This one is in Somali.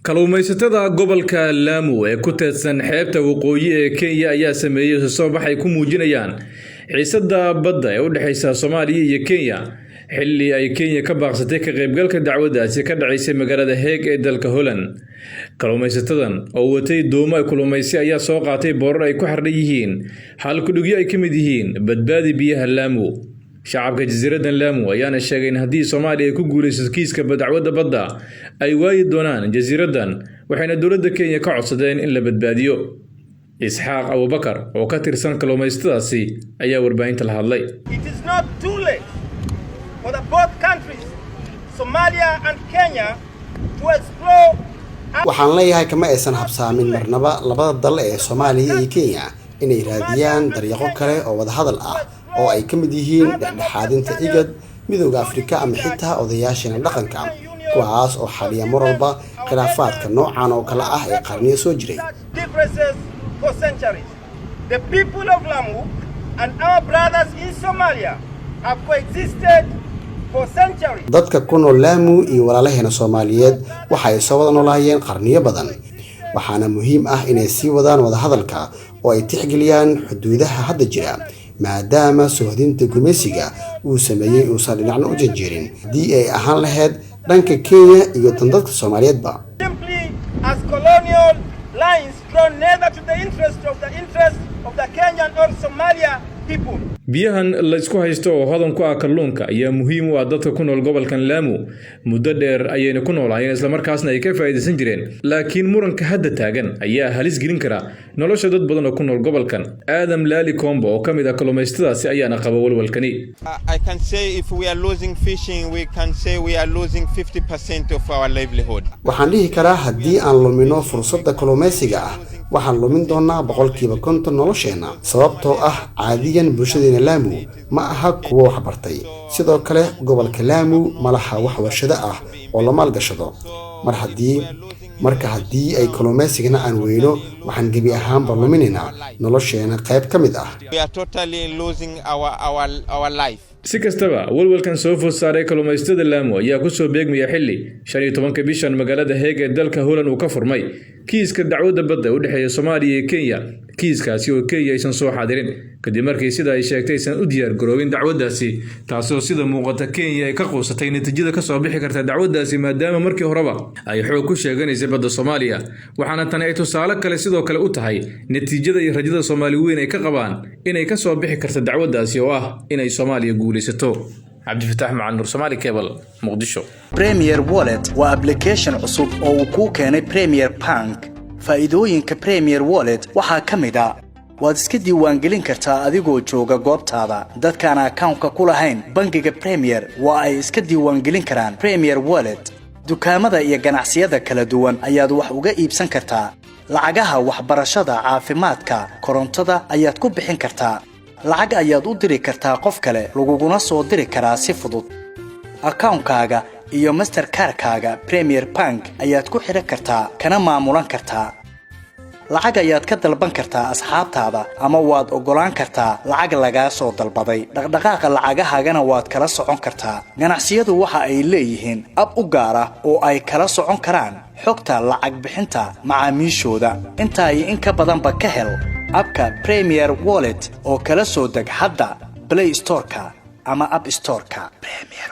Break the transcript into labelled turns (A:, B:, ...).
A: kalluumaysatada gobolka Lamu ee ku teedsan xeebta waqooyi ee Kenya ayaa sameeyay soo bax ay ku muujinayaan xiisada badda ee u dhaxaysa Soomaaliya iyo Kenya xilli ay Kenya ka baaqsatay ka qaybgalka dacwadaasi ka dhacaysay magaalada Hague ee dalka Holland. Kalluumaysatadan oo watay doomo kalluumaysi ayaa soo qaatay boorar ay ku xardhan yihiin hal ku dhigyo ay ka mid yihiin badbaadi biyaha Lamu. shacabka jasiiradda Lamu ayaana sheegay in haddii Soomaaliya ku guuleysato kiiska dacwadda badda ay waayi doonaan jasiiraddan waxayna dowladda Kenya ka codsadeen in la badbaadiyo. Isxaaq Abubakar oo ka tirsan kalluumaysatadaasi ayaa warbaahinta la hadlay.
B: It is not too late for the both countries, Somalia and Kenya, to explore.
C: waxaan leeyahay kama aysan habsaamin marnaba labada dal ee Soomaaliya iyo Kenya inay raadiyaan dariiqo kale oo wada hadal ah oo ay ka mid yihiin dhexdhexaadinta IGAD, midowga Afrika ama xitaa odayaasha dhaqanka kuwaas oo xaliya mar walba khilaafaadka noocan oo kala ah ee qarniyo soo jiray.
B: The people of Lamu and our brothers in Somalia have coexisted for centuries.
C: dadka ku nool Lamu iyo walaalaheena Soomaaliyeed waxay soo wada noolaayeen qarniyo badan. waxaana muhiim ah inay sii wadaan wada hadalka oo ay tixgeliyaan xuduudaha hadda jira maadaama sohdinta gumeysiga uu sameeyay uusan dhinacna u janjeerin haddii ay ahaan lahayd dhanka Kenya iyo tan dadka Soomaaliyeedba.
B: Simply as colonial lines drawn neither to the interest of the Kenyan or Somalia people.
A: biyahan la isku haysto oo hodan ku ah kalluunka ayaa muhiim u ah dadka ku nool gobolkan Lamu muddo dheer ayayna ku noolaayeen isla markaasna ay ka faa'iideysan jireen laakiin muranka hadda taagan ayaa halis gelin kara nolosha dad badan oo ku nool gobolkan. Adam Lali Kombo oo kamid ah kalluumaysatadaasi ayaana qaba walwalkani.
D: I can say if we are losing fishing we can say we are losing 50% of our livelihood.
C: waxaan dhihi karaa haddii aan lumino fursadda kalluumaysiga ah waxaan lumin doonaa 50% nolosheena sababtoo ah caadiyan bulshada Lamu ma aha kuwa wax bartay sidoo kale gobolka Lamu ma laha wax warshado ah oo la maalgashado marka haddii ay kalluumaysigana aan weyno waxaan gabi ahaanba luminaynaa nolosheena qayb ka mid ah.
D: We are totally losing our life.
A: si kastaba walwalkan soo food saaray kalluumaysatada Lamu ayaa ku soo beegmaya xilli 15 bishan magaalada Hague ee dalka Holland uu ka furmay kiiska dacwadda badda u dhaxeeya Soomaaliya iyo Kenya. kiiskaasi oo Kenya aysan soo xaadirin kadib markii sida ay sheegtay san u diyaar garoobin dacwaddaasi taasoo sida muuqata Kenya ay ka qoosatay natiijada ka soo bixi karta dacwaddaasi maadaama markii horeba ay xoog ku sheeganaysa badda Soomaaliya. waxaana tan ay tusaale kale sidoo kale u tahay natiijada iyo rajada Soomaali weyn ay ka qabaan inay ka soo bixi karto dacwaddaasi oo ah inay Soomaaliya guulaysato. Cabdifataax Macalin Nur, Somali Cable, Muqdisho.
E: Premier Wallet waa application cusub oo uu ku keenay Premier Bank. faa'iidooyinka Premier Wallet waxaa ka mid ah waad iska diiwaangelin kartaa adigoo jooga goobtaada. dadkaan account-ka ku lahayn bangiga Premier waa ay iska diiwaangelin karaan Premier Wallet. dukaamada iyo ganacsiyada kala duwan ayaad wax uga iibsan kartaa. lacagaha waxbarashada, caafimaadka, korontada ayaad ku bixin kartaa. lacag ayaad u diri kartaa qof kale, laguguna soo diri karaa si fudud. account-kaaga iyo Mastercard-kaaga Premier Bank ayaad ku xiran kartaa kana maamulan kartaa. lacag ayaad ka dalban kartaa asxaabtaada ama waad ogolaan kartaa lacag laga soo dalbaday. dhaqdhaqaaqa lacagahaagana waad kala socon kartaa. ganacsiyadu waxa ay leeyihiin ab u gaar ah oo ay kala socon karaan xogta lacag bixinta macaamiishooda. inta ay in ka badanba ka hel abka Premier Wallet oo kala soo deg hadda Play Store-ka ama App Store-ka. Premier